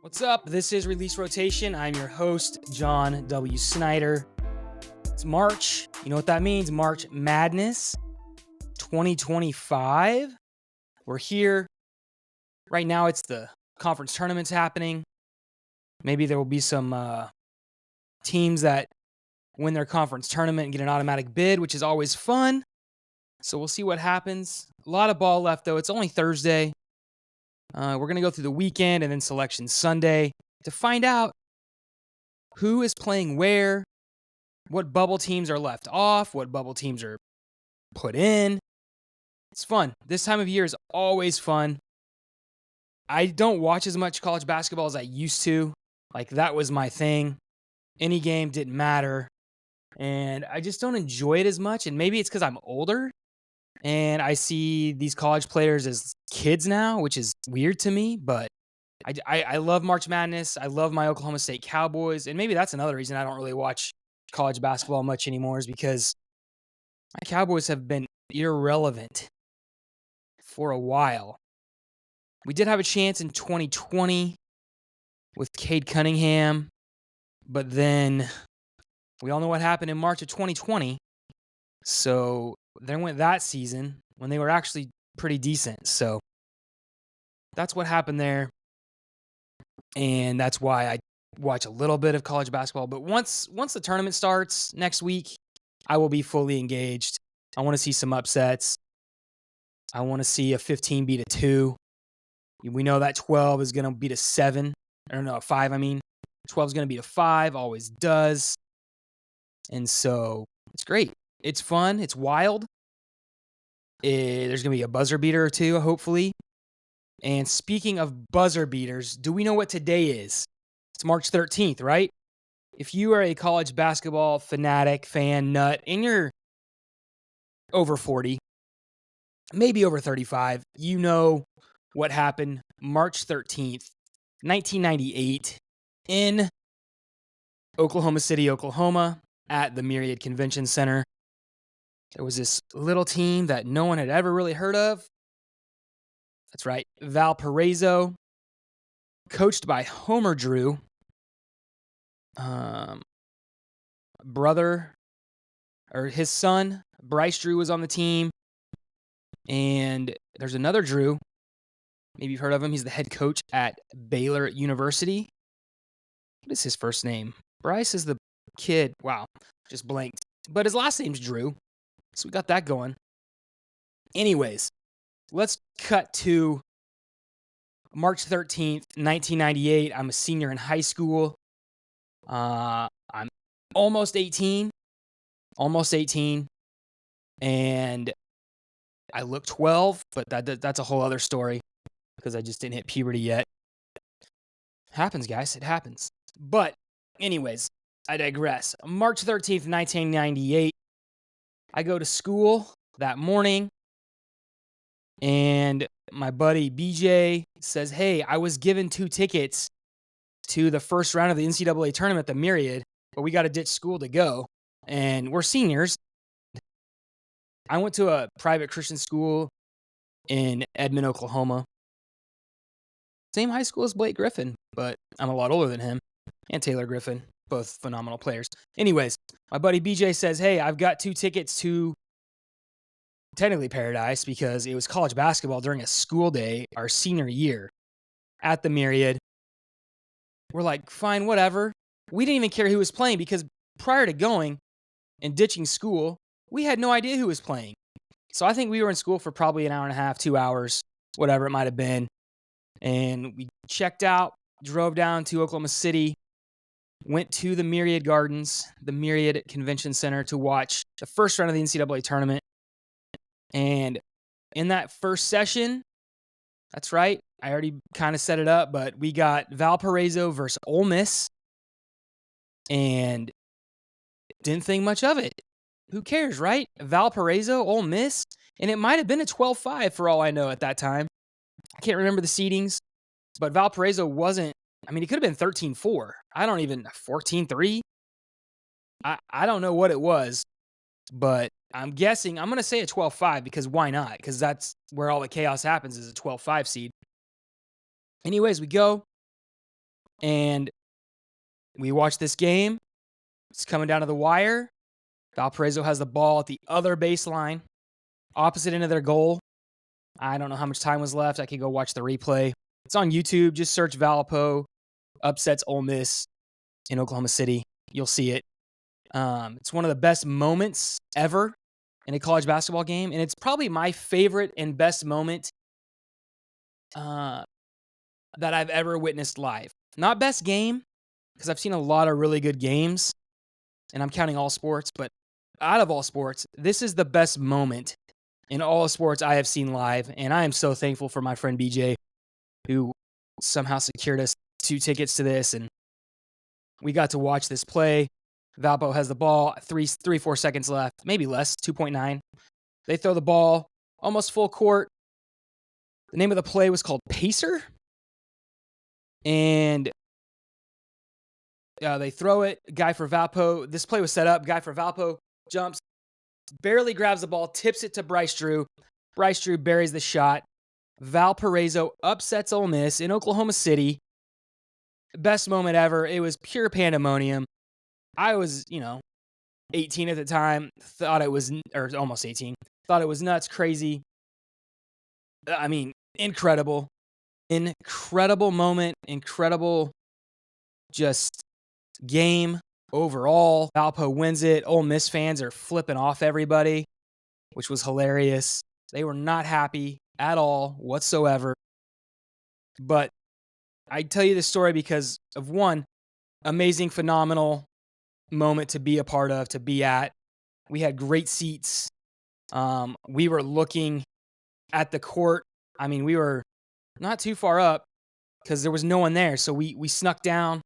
What's up? This is Release Rotation. I'm your host, John W. Snyder. It's March. You know what that means? March Madness 2025. We're here. Right now, it's the conference tournaments happening. Maybe there will be some teams that win their conference tournament and get an automatic bid, which is always fun. So we'll see what happens. A lot of ball left, though. It's only Thursday. We're going to go through the weekend and then Selection Sunday to find out who is playing where, what bubble teams are left off, what bubble teams are put in. It's fun. This time of year is always fun. I don't watch as much college basketball as I used to. Like, that was my thing. Any game didn't matter. And I just don't enjoy it as much. And maybe it's because I'm older and I see these college players as kids now, which is weird to me. But I love March Madness. I love my Oklahoma State Cowboys. And maybe that's another reason I don't really watch college basketball much anymore, is because my Cowboys have been irrelevant for a while. We did have a chance in 2020 with Cade Cunningham, but then we all know what happened in March of 2020. So there went that season when they were actually pretty decent. So that's what happened there. And that's why I watch a little bit of college basketball. But once the tournament starts next week, I will be fully engaged. I want to see some upsets. I want to see a 15 beat a 2. We know that 12 is going to beat a 7. Or no, a 5, I mean. 12 is going to beat a 5, always does. And so it's great. It's fun. It's wild. There's going to be a buzzer beater or two, hopefully. And speaking of buzzer beaters, do we know what today is? It's March 13th, right? If you are a college basketball fanatic, fan, nut, and you're over 40, maybe over 35, you know what happened March 13th, 1998, in Oklahoma City, Oklahoma, at the Myriad Convention Center. There was this little team that no one had ever really heard of. That's right, Valparaiso, coached by Homer Drew. Brother, or his son, Bryce Drew, was on the team. And there's another Drew. Maybe you've heard of him. He's the head coach at Baylor University. What is his first name? Bryce is the kid. Wow, just blanked. But his last name's Drew. So we got that going. Anyways, let's cut to March 13th, 1998. I'm a senior in high school. I'm almost 18. And I look 12, but that's a whole other story because I just didn't hit puberty yet. Happens, guys. It happens. But anyways, I digress. March 13th, 1998. I go to school that morning, and my buddy BJ says, hey, I was given 2 tickets to the first round of the NCAA tournament at the Myriad, but we got to ditch school to go. And we're seniors. I went to a private Christian school in Edmond, Oklahoma. Same high school as Blake Griffin, but I'm a lot older than him. And Taylor Griffin, both phenomenal players. Anyways, my buddy BJ says, hey, I've got 2 tickets to technically Paradise because it was college basketball during a school day our senior year at the Myriad. We're like, fine, whatever. We didn't even care who was playing because prior to going and ditching school, we had no idea who was playing. So I think we were in school for probably an hour and a half, 2 hours, whatever it might have been. And we checked out, drove down to Oklahoma City, went to the Myriad Gardens, the Myriad Convention Center, to watch the first round of the NCAA tournament. And in that first session, that's right, I already kind of set it up, but we got Valparaiso versus Ole Miss. And didn't think much of it. Who cares, right? Valparaiso, Ole Miss, and it might have been a 12-5 for all I know at that time. I can't remember the seedings, but Valparaiso wasn't, I mean, it could have been 13-4. I don't even, 14-3? I don't know what it was, but I'm guessing, I'm going to say a 12-5 because why not? Because that's where all the chaos happens, is a 12-5 seed. Anyways, we go. And we watch this game. It's coming down to the wire. Valparaiso has the ball at the other baseline, opposite end of their goal. I don't know how much time was left. I could go watch the replay. It's on YouTube. Just search Valpo upsets Ole Miss in Oklahoma City. You'll see it. It's one of the best moments ever in a college basketball game, and it's probably my favorite and best moment that I've ever witnessed live. Not best game, because I've seen a lot of really good games, and I'm counting all sports, but out of all sports, this is the best moment in all sports I have seen live, and I am so thankful for my friend BJ, who somehow secured us 2 tickets to this, and we got to watch this play. Valpo has the ball, 4 seconds left, maybe less, 2.9. They throw the ball almost full court. The name of the play was called Pacer. And they throw it. Guy for Valpo. This play was set up. Guy for Valpo jumps, barely grabs the ball, tips it to Bryce Drew. Bryce Drew buries the shot. Valparaiso upsets Ole Miss in Oklahoma City. Best moment ever. It was pure pandemonium. I was, 18 at the time. Thought it was, or almost 18. Thought it was nuts, crazy. I mean, incredible. Incredible moment. Incredible just game overall. Valpo wins it. Ole Miss fans are flipping off everybody, which was hilarious. They were not happy at all whatsoever. But I tell you this story because of one amazing, phenomenal moment to be a part of, to be at. We had great seats. We were looking at the court. I mean, we were not too far up because there was no one there. So we snuck down.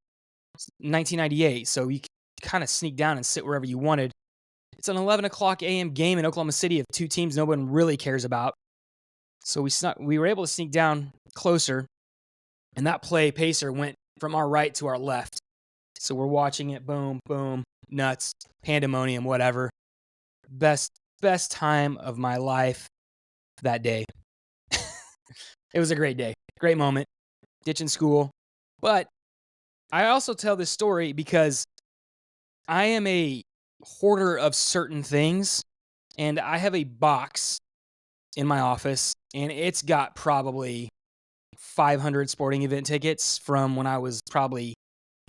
1998, so you kind of sneak down and sit wherever you wanted. It's an 11 o'clock a.m. game in Oklahoma City of 2 teams no one really cares about. So we were able to sneak down closer, and that play, Pacer, went from our right to our left. So we're watching it, boom, boom, nuts, pandemonium, whatever. Best time of my life that day. It was a great day, great moment, ditching school. But I also tell this story because I am a hoarder of certain things, and I have a box in my office, and it's got probably 500 sporting event tickets from when I was probably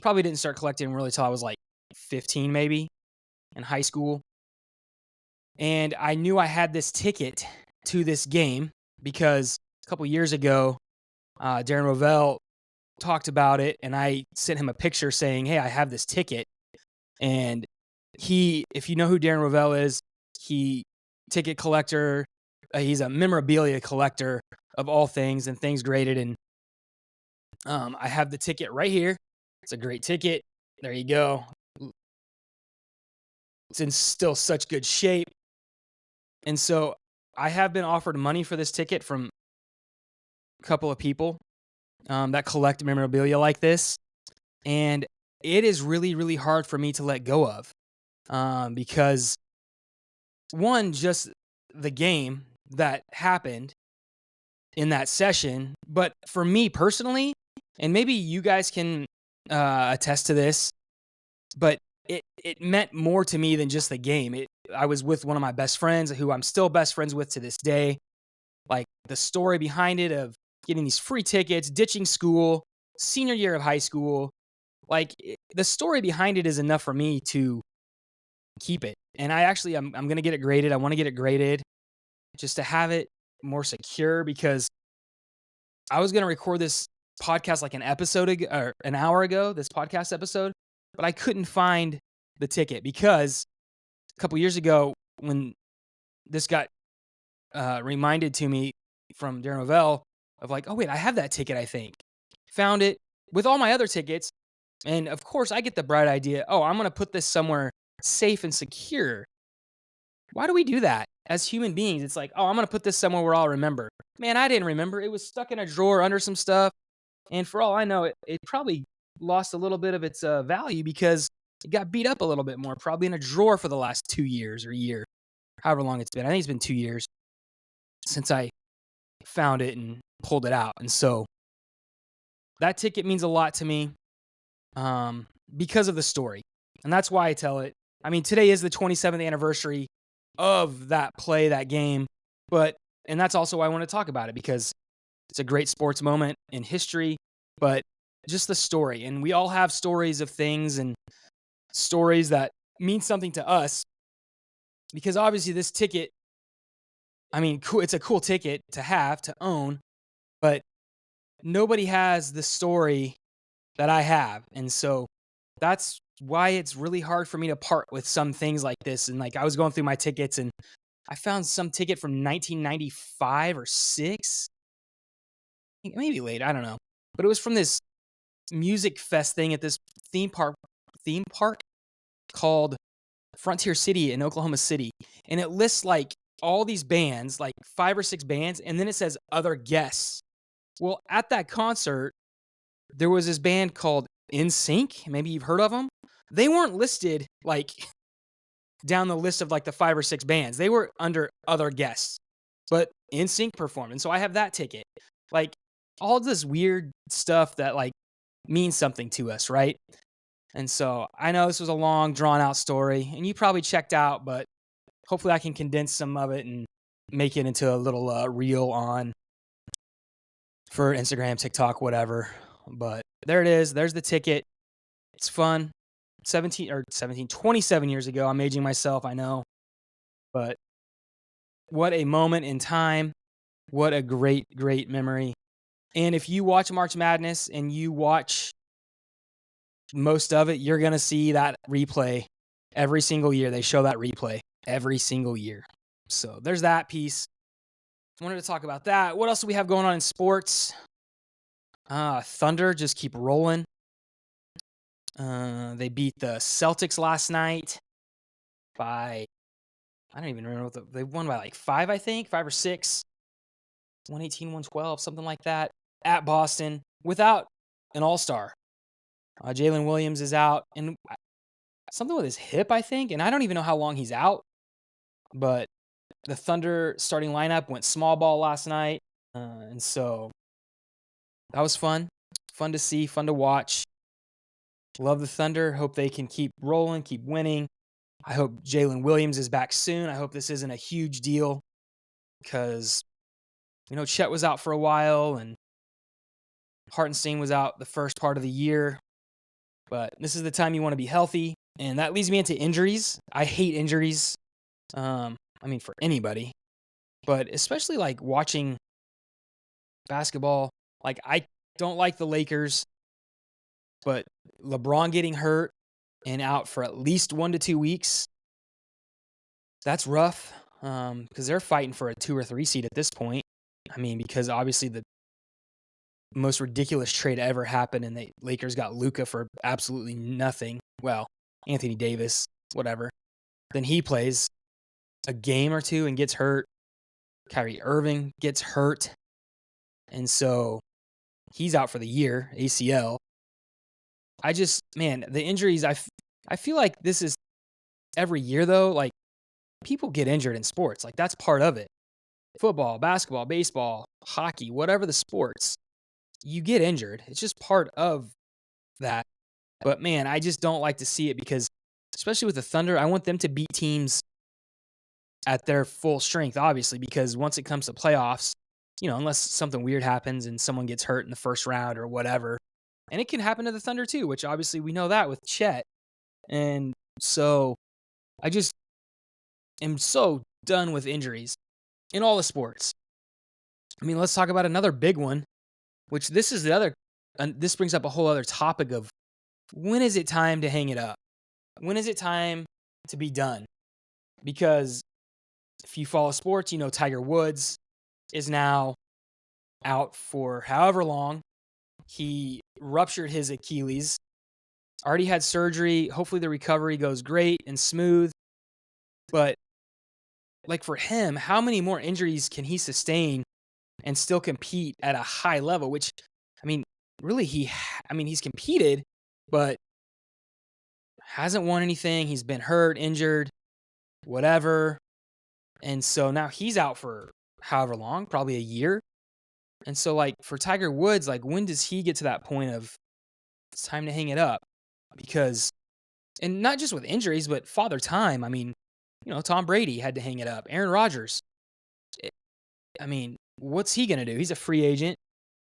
didn't start collecting really till I was like 15 maybe in high school. And I knew I had this ticket to this game because a couple years ago, Darren Rovell talked about it, and I sent him a picture saying, hey, I have this ticket. And if you know who Darren Rovell is, ticket collector, he's a memorabilia collector of all things and things graded. And I have the ticket right here. It's a great ticket. There you go. It's in still such good shape. And so I have been offered money for this ticket from a couple of people that collect memorabilia like this. And it is really, really hard for me to let go of because, one, just the game that happened in that session. But for me personally, and maybe you guys can attest to this, but it meant more to me than just the game. I was with one of my best friends who I'm still best friends with to this day. Like the story behind it of getting these free tickets, ditching school, senior year of high school. Like the story behind it is enough for me to keep it. And I'm going to get it graded. I want to get it graded just to have it more secure because I was going to record this podcast like an episode ago, or an hour ago, this podcast episode, but I couldn't find the ticket because a couple years ago when this got reminded to me from Darren Rovell of like, oh wait, I have that ticket, I think. Found it with all my other tickets. And of course I get the bright idea, oh, I'm going to put this somewhere safe and secure. Why do we do that as human beings? It's like, oh, I'm going to put this somewhere where I'll remember. Man, I didn't remember. It was stuck in a drawer under some stuff. And for all I know, it probably lost a little bit of its value because it got beat up a little bit more, probably in a drawer for the last 2 years or year, however long it's been. I think it's been 2 years since I found it and pulled it out. And so that ticket means a lot to me. because of the story. And that's why I tell it. I mean, today is the 27th anniversary of that play, that game, but and that's also why I want to talk about it because it's a great sports moment in history, but just the story. And we all have stories of things and stories that mean something to us because obviously this ticket, I mean, it's a cool ticket to have, to own, but nobody has the story that I have. And so that's why it's really hard for me to part with some things like this. And like I was going through my tickets and I found some ticket from 1995 or 6, maybe late, I don't know. But it was from this music fest thing at this theme park theme park called Frontier City in Oklahoma City. And it lists like all these bands, like 5 or 6 bands, and then it says other guests. Well, at that concert, there was this band called NSYNC. Maybe you've heard of them. They weren't listed like down the list of like the 5 or 6 bands. They were under other guests, but NSYNC performed. And so I have that ticket. Like all this weird stuff that like means something to us, right? And so I know this was a long, drawn out story, and you probably checked out, but hopefully I can condense some of it and make it into a little reel on for Instagram, TikTok, whatever. But there it is. There's the ticket. It's fun. 27 years ago. I'm aging myself, I know. But what a moment in time. What a great, great memory. And if you watch March Madness and you watch most of it, you're going to see that replay every single year. They show that replay every single year. So there's that piece. I wanted to talk about that. What else do we have going on in sports? Thunder just keep rolling. They beat the Celtics last night by, I don't even remember they won by like 5, I think, 5 or 6, 118, 112, something like that, at Boston without an all-star. Jalen Williams is out, and something with his hip, I think, and I don't even know how long he's out, but the Thunder starting lineup went small ball last night, and so that was fun. Fun to see, fun to watch. Love the Thunder. Hope they can keep rolling, keep winning. I hope Jalen Williams is back soon. I hope this isn't a huge deal because, Chet was out for a while and Hartenstein was out the first part of the year. But this is the time you want to be healthy. And that leads me into injuries. I hate injuries. For anybody. But especially like watching basketball. Like I don't like the Lakers. But LeBron getting hurt and out for at least 1 to 2 weeks, that's rough because they're fighting for a 2 or 3 seed at this point. Because obviously the most ridiculous trade ever happened and the Lakers got Luka for absolutely nothing. Well, Anthony Davis, whatever. Then he plays a game or two and gets hurt. Kyrie Irving gets hurt. And so he's out for the year, ACL. The injuries, I feel like this is every year though, like people get injured in sports. Like that's part of it. Football, basketball, baseball, hockey, whatever the sports, you get injured. It's just part of that. But man, I just don't like to see it because especially with the Thunder, I want them to beat teams at their full strength, obviously, because once it comes to playoffs, unless something weird happens and someone gets hurt in the first round or whatever, and it can happen to the Thunder too, which obviously we know that with Chet. And so I just am so done with injuries in all the sports. Let's talk about another big one, which this is the other, and this brings up a whole other topic of when is it time to hang it up? When is it time to be done? Because if you follow sports, Tiger Woods is now out for however long. He ruptured his Achilles, already had surgery. Hopefully the recovery goes great and smooth. But like for him, how many more injuries can he sustain and still compete at a high level? Which, really he's competed, but hasn't won anything. He's been hurt, injured, whatever. And so now he's out for however long, probably a year. And so like for Tiger Woods, like when does he get to that point of It's time to hang it up because, and not just with injuries, but father time. I mean, Tom Brady had to hang it up. Aaron Rodgers. eh, I mean, what's he going to do? He's a free agent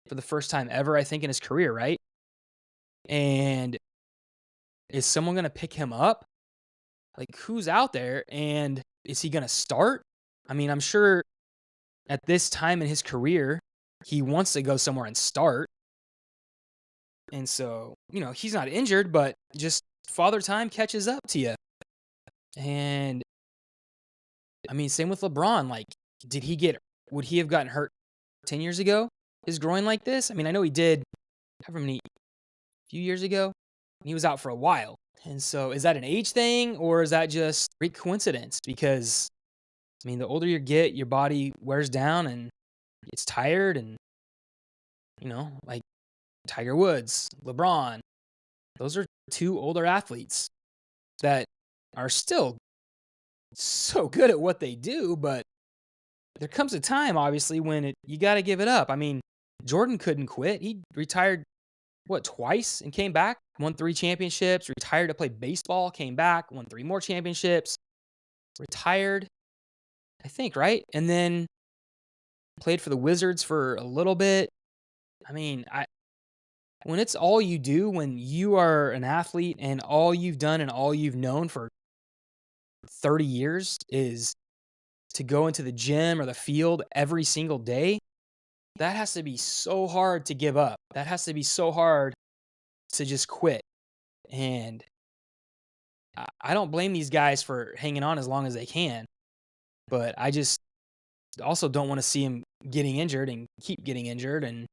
for the first time ever, I think, in his career, right? And is someone going to pick him up? Like, who's out there? And is he going to start? I mean, I'm sure at this time in his career, he wants to go somewhere and start. And so, he's not injured, but just father time catches up to you. And I mean, same with LeBron. Like, would he have gotten hurt 10 years ago? His groin like this? I mean, I know he did, however many, few years ago. And he was out for a while. And so, is that an age thing or is that just great coincidence? Because, I mean, the older you get, your body wears down and gets tired. And, like Tiger Woods, LeBron, those are two older athletes that are still so good at what they do, but there comes a time, obviously, when you got to give it up. I mean, Jordan couldn't quit. He retired, twice and came back, won 3 championships, retired to play baseball, came back, won 3 more championships, retired, I think, right? And then played for the Wizards for a little bit. I mean, when it's all you do, when you are an athlete and all you've done and all you've known for 30 years is to go into the gym or the field every single day, that has to be so hard to give up. That has to be so hard to just quit. And I don't blame these guys for hanging on as long as they can, but I just also don't want to see them getting injured and keep getting injured, and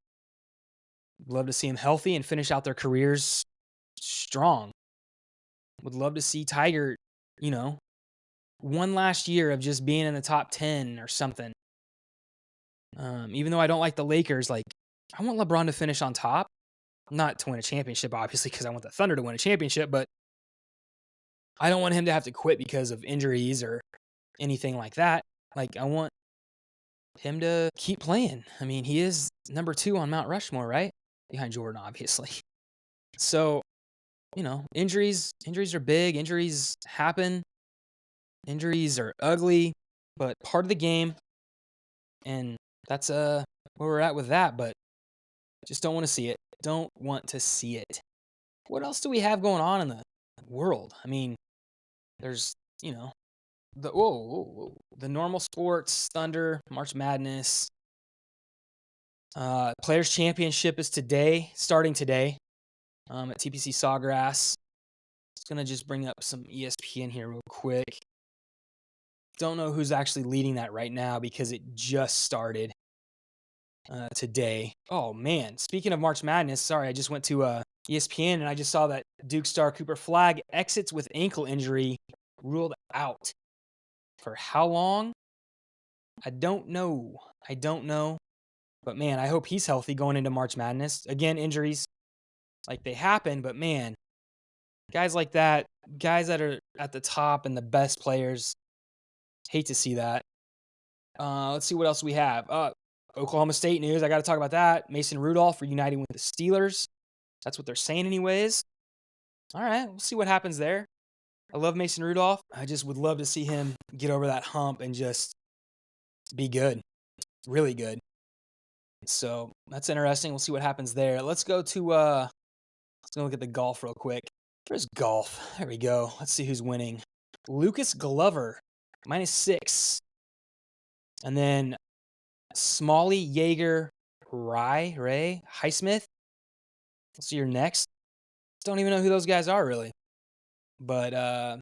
love to see them healthy and finish out their careers strong. Would love to see Tiger, you know, one last year of just being in the top 10 or something. Even though I don't like the Lakers, like, I want LeBron to finish on top. Not to win a championship, obviously, because I want the Thunder to win a championship, but I don't want him to have to quit because of injuries or anything like that. Like, I want him to keep playing. I mean, he is number 2 on Mount Rushmore, right? Behind Jordan, obviously. So, injuries are big. Injuries happen. Injuries are ugly, but part of the game. And that's where we're at with that, but just don't want to see it. Don't want to see it. What else do we have going on in the world? I mean, there's, the normal sports, Thunder, March Madness. Players Championship is starting today, at TPC Sawgrass. Just gonna just bring up some ESPN here real quick. Don't know who's actually leading that right now because it just started today. Oh man, speaking of March Madness, sorry, I just went to ESPN and I just saw that Duke star Cooper Flagg exits with ankle injury, ruled out. For how long? I don't know. But man, I hope he's healthy going into March Madness. Again, injuries, like, they happen, but man, guys like that, guys that are at the top and the best players, hate to see that. Let's see what else we have. Oklahoma State news. I got to talk about that. Mason Rudolph reuniting with the Steelers. That's what they're saying anyways. All right, we'll see what happens there. I love Mason Rudolph. I just would love to see him get over that hump and just be good. Really good. So that's interesting. We'll see what happens there. Let's go look at the golf real quick. There's golf. There we go. Let's see who's winning. Lucas Glover, -6. And then Smalley, Jaeger, Ray, Highsmith. Let's see your next. Don't even know who those guys are really. But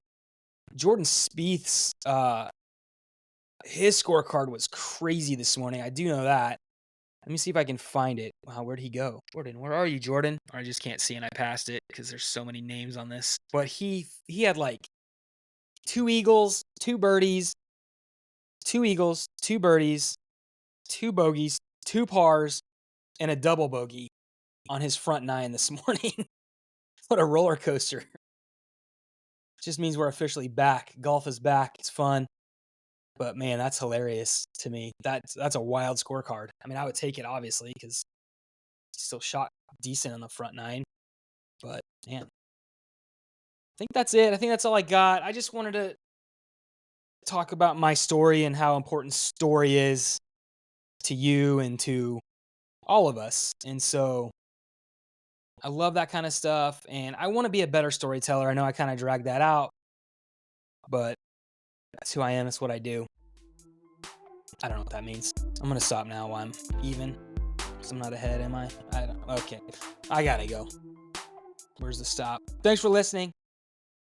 Jordan Spieth's his scorecard was crazy this morning. I do know that. Let me see if I can find it. Wow, where'd he go? Jordan, where are you, Jordan? I just can't see and I passed it because there's so many names on this. But he had like 2 eagles, 2 birdies, 2 eagles, 2 birdies, 2 bogeys, 2 pars, and a double bogey on his front 9 this morning. What a roller coaster. Just means we're officially back. Golf is back. It's fun. But man, that's hilarious to me. That's a wild scorecard. I mean, I would take it obviously because he still shot decent on the front 9. But Man, I think that's it. I think that's all I got. I just wanted to talk about my story and how important story is to you and to all of us. And so I love that kind of stuff. And I want to be a better storyteller. I know I kind of dragged that out, but that's who I am. That's what I do. I don't know what that means. I'm going to stop now while I'm even. 'Cause I'm not ahead, am I? I don't. Okay. I got to go. Where's the stop? Thanks for listening.